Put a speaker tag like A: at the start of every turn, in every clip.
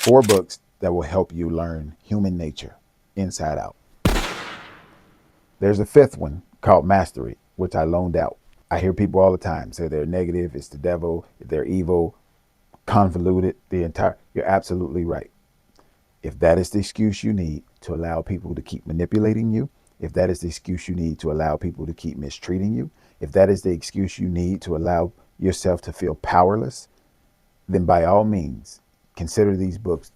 A: 4 books that will help you learn human nature inside out. There's a 5th one called Mastery, which I loaned out. I hear people all the time say they're negative, it's the devil, they're evil, convoluted, you're absolutely right. If that is the excuse you need to allow people to keep manipulating you, if that is the excuse you need to allow people to keep mistreating you, if that is the excuse you need to allow yourself to feel powerless, then by all means, consider these books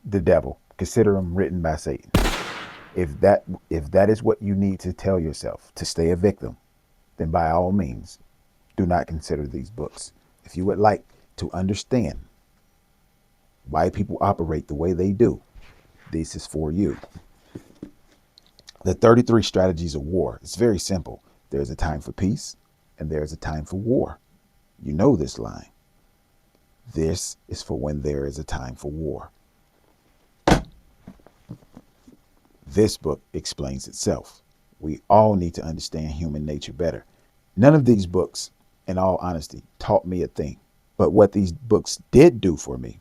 A: the devil. Consider them written by Satan. If that is what you need to tell yourself to stay a victim, then by all means, do not consider these books. If you would like to understand why people operate the way they do, this is for you. The 33 Strategies of War. It's very simple. There's a time for peace and there's a time for war. You know this line. This is for when there is a time for war. This book explains itself. We all need to understand human nature better. None of these books, in all honesty, taught me a thing. But what these books did do for me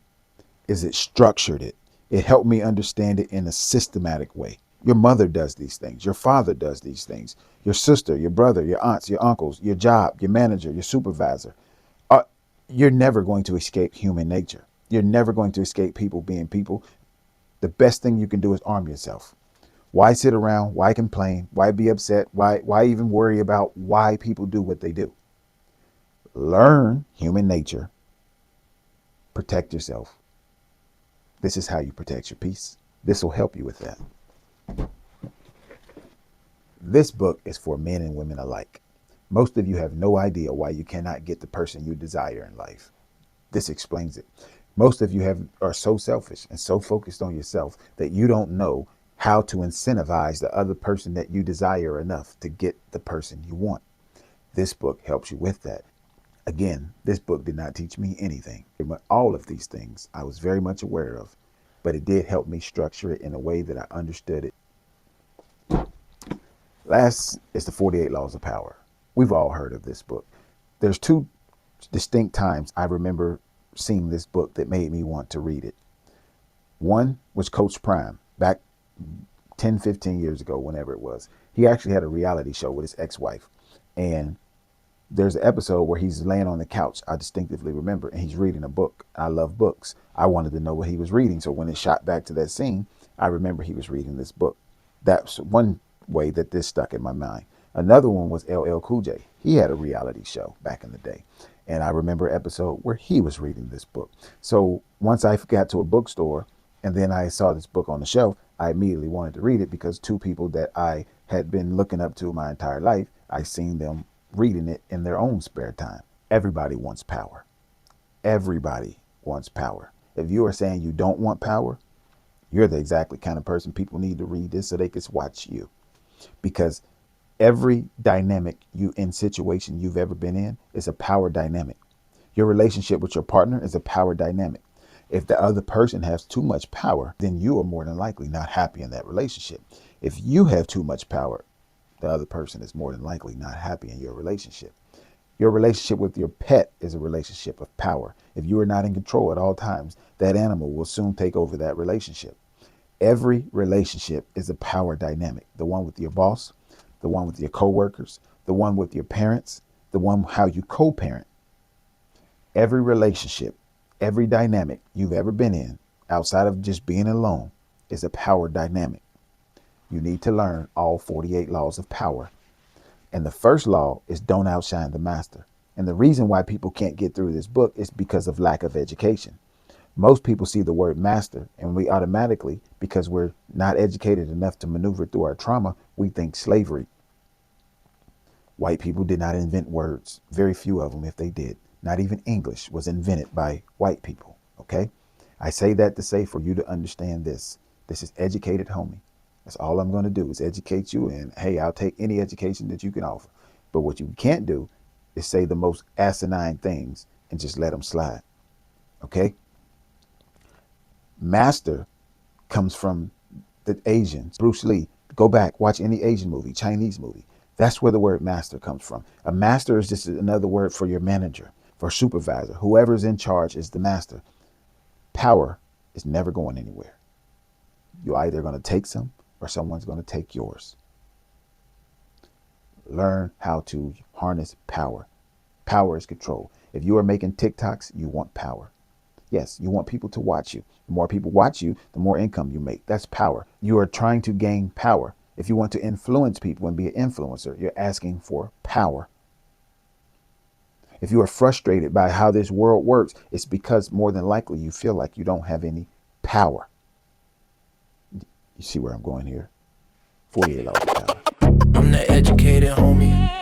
A: is it structured it. It helped me understand it in a systematic way. Your mother does these things. Your father does these things. Your sister, your brother, your aunts, your uncles, your job, your manager, your supervisor. You're never going to escape human nature. You're never going to escape people being people. The best thing you can do is arm yourself. Why sit around? Why complain? Why be upset? Why even worry about why people do what they do? Learn human nature. Protect yourself. This is how you protect your peace. This will help you with that. This book is for men and women alike. Most of you have no idea why you cannot get the person you desire in life. This explains it. Most of you are so selfish and so focused on yourself that you don't know how to incentivize the other person that you desire enough to get the person you want. This book helps you with that. Again, this book did not teach me anything. All of these things I was very much aware of, but it did help me structure it in a way that I understood it. Last is the 48 Laws of Power. We've all heard of this book. There's 2 distinct times I remember seeing this book that made me want to read it. One was Coach Prime, back 10, 15 years ago, whenever it was. He actually had a reality show with his ex-wife. And there's an episode where he's laying on the couch, I distinctively remember, and he's reading a book. I love books. I wanted to know what he was reading. So when it shot back to that scene, I remember he was reading this book. That's one way that this stuck in my mind. Another one was LL Cool J. He had a reality show back in the day. And I remember an episode where he was reading this book. So once I got to a bookstore and then I saw this book on the shelf, I immediately wanted to read it because 2 people that I had been looking up to my entire life, I seen them reading it in their own spare time. Everybody wants power. Everybody wants power. If you are saying you don't want power, you're the exactly kind of person people need to read this so they can watch you. Because every dynamic situation you've ever been in is a power dynamic. Your relationship with your partner is a power dynamic. If the other person has too much power, then you are more than likely not happy in that relationship. If you have too much power, the other person is more than likely not happy in your relationship. Your relationship with your pet is a relationship of power. If you are not in control at all times, that animal will soon take over that relationship. Every relationship is a power dynamic. The one with your boss, the one with your coworkers, the one with your parents, the one how you co-parent. Every relationship, every dynamic you've ever been in, outside of just being alone, is a power dynamic. You need to learn all 48 laws of power. And the first law is don't outshine the master. And the reason why people can't get through this book is because of lack of education. Most people see the word master and we automatically, because we're not educated enough to maneuver through our trauma, we think slavery. White people did not invent words. Very few of them, if they did. Not even English was invented by white people. Okay. I say that to say for you to understand this. This is educated homie. That's all I'm going to do is educate you. And hey, I'll take any education that you can offer. But what you can't do is say the most asinine things and just let them slide. Okay. Master comes from the Asians. Bruce Lee. Go back, watch any Asian movie, Chinese movie. That's where the word master comes from. A master is just another word for your manager, for supervisor. Whoever's in charge is the master. Power It's never going anywhere. You're either going to take some or someone's going to take yours. Learn how to harness power. Power is control. If you are making TikToks, you want power. Yes, you want people to watch you. The more people watch you, the more income you make. That's power. You are trying to gain power. If you want to influence people and be an influencer, you're asking for power. If you are frustrated by how this world works, it's because more than likely you feel like you don't have any power. You see where I'm going here? $48 power.
B: I'm the educated homie.